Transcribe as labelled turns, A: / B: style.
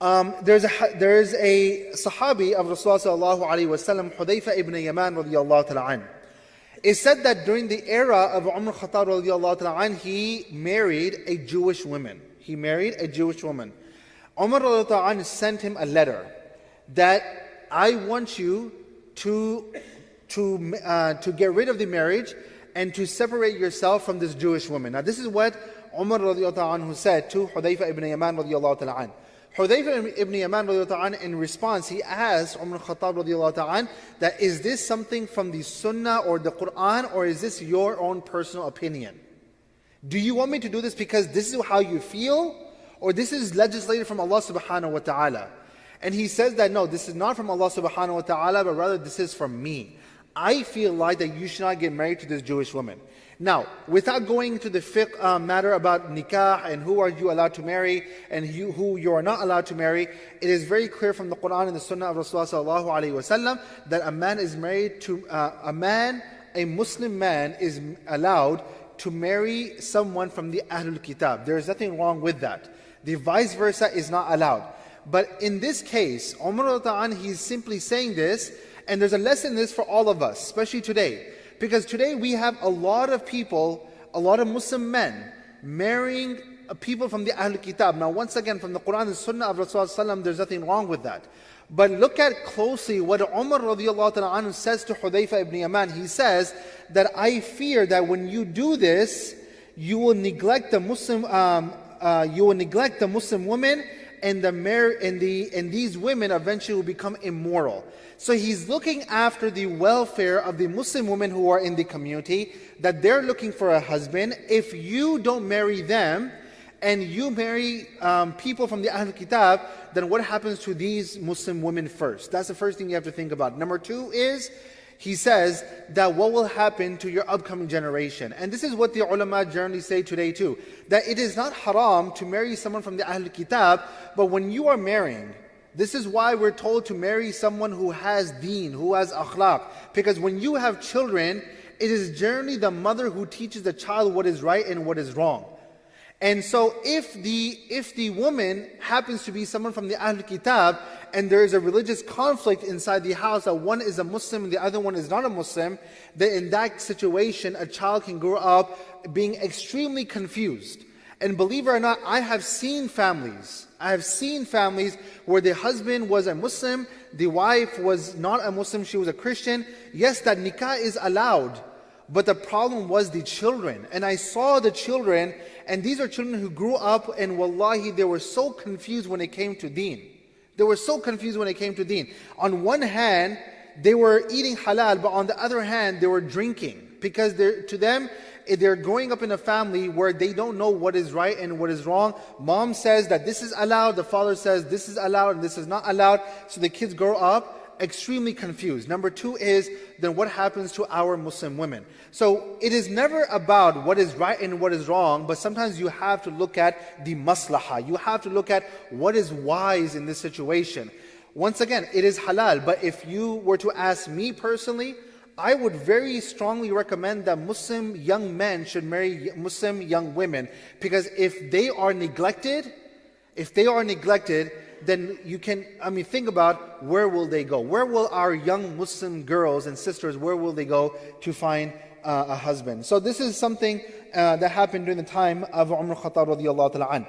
A: There's a Sahabi of Rasulullah sallallahu alaihi wasallam, Huthaifah ibn Yamaan radiyallahu ta'ala an. It said that during the era of Umar Khattab radiyallahu ta'ala an, he married a Jewish woman. He married a Jewish woman. Umar radiyallahu ta'ala an sent him a letter that I want you to get rid of the marriage and to separate yourself from this Jewish woman. Now this is what Umar radiyallahu ta'ala anhu said to Huthaifah ibn Yamaan radiyallahu ta'ala an. Huthaifah ibn Yamaan radiyallahu ta'ala an, in response, he asked Umar Khattab radiyallahu ta'ala an, that is this something from the Sunnah or the Quran, or is this your own personal opinion? Do you want me to do this because this is how you feel, or this is legislated from Allah subhanahu wa ta'ala? And he says that no, this is not from Allah subhanahu wa ta'ala, but rather this is from me. I feel like that you should not get married to this Jewish woman. Now, without going into the fiqh matter about nikah and who are you allowed to marry and who you are not allowed to marry, it is very clear from the Quran and the Sunnah of Rasulullah sallallahu alaihi wasallam that a man is married to a Muslim man is allowed to marry someone from the Ahlul Kitab. There is nothing wrong with that. The vice versa is not allowed. But in this case, Umar he's simply saying this, and there's a lesson in this for all of us, especially today. Because today we have a lot of people, a lot of Muslim men marrying people from the Ahlul Kitab. Now once again, from the Quran and Sunnah of Rasulullah, there's nothing wrong with that. But look at closely what Umar radiallahu ta'ala anhu says to Huthaifah ibn Yamaan. He says that I fear that when you do this, you will neglect the Muslim women, and these women eventually will become immoral. So he's looking after the welfare of the Muslim women who are in the community, that they're looking for a husband. If you don't marry them, and you marry people from the Ahlul Kitab, then what happens to these Muslim women first? That's the first thing you have to think about. Number two is, he says that what will happen to your upcoming generation. And this is what the ulama generally say today too, that it is not haram to marry someone from the Ahlul Kitab, but when you are marrying, this is why we're told to marry someone who has deen, who has akhlaq. Because when you have children, it is generally the mother who teaches the child what is right and what is wrong. And so if the woman happens to be someone from the Ahlul Kitab, and there is a religious conflict inside the house, that one is a Muslim and the other one is not a Muslim, then in that situation a child can grow up being extremely confused. And believe it or not, I have seen families where the husband was a Muslim, the wife was not a Muslim, she was a Christian. Yes, that nikah is allowed, but the problem was the children. And I saw the children, and these are children who grew up, and wallahi, they were so confused when it came to deen. They were so confused when it came to deen. On one hand, they were eating halal, but on the other hand, they were drinking. Because to them, they're growing up in a family where they don't know what is right and what is wrong. Mom says that this is allowed, the father says this is allowed and this is not allowed. So the kids grow up extremely confused. Number two is, then what happens to our Muslim women? So it is never about what is right and what is wrong, but sometimes you have to look at the maslahah. You have to look at what is wise in this situation. Once again, it is halal, but if you were to ask me personally, I would very strongly recommend that Muslim young men should marry Muslim young women, because if they are neglected, then you can, think about where will they go? Where will our young Muslim girls and sisters, where will they go to find a husband? So this is something that happened during the time of Umar Khattab radiyallahu ta'ala an.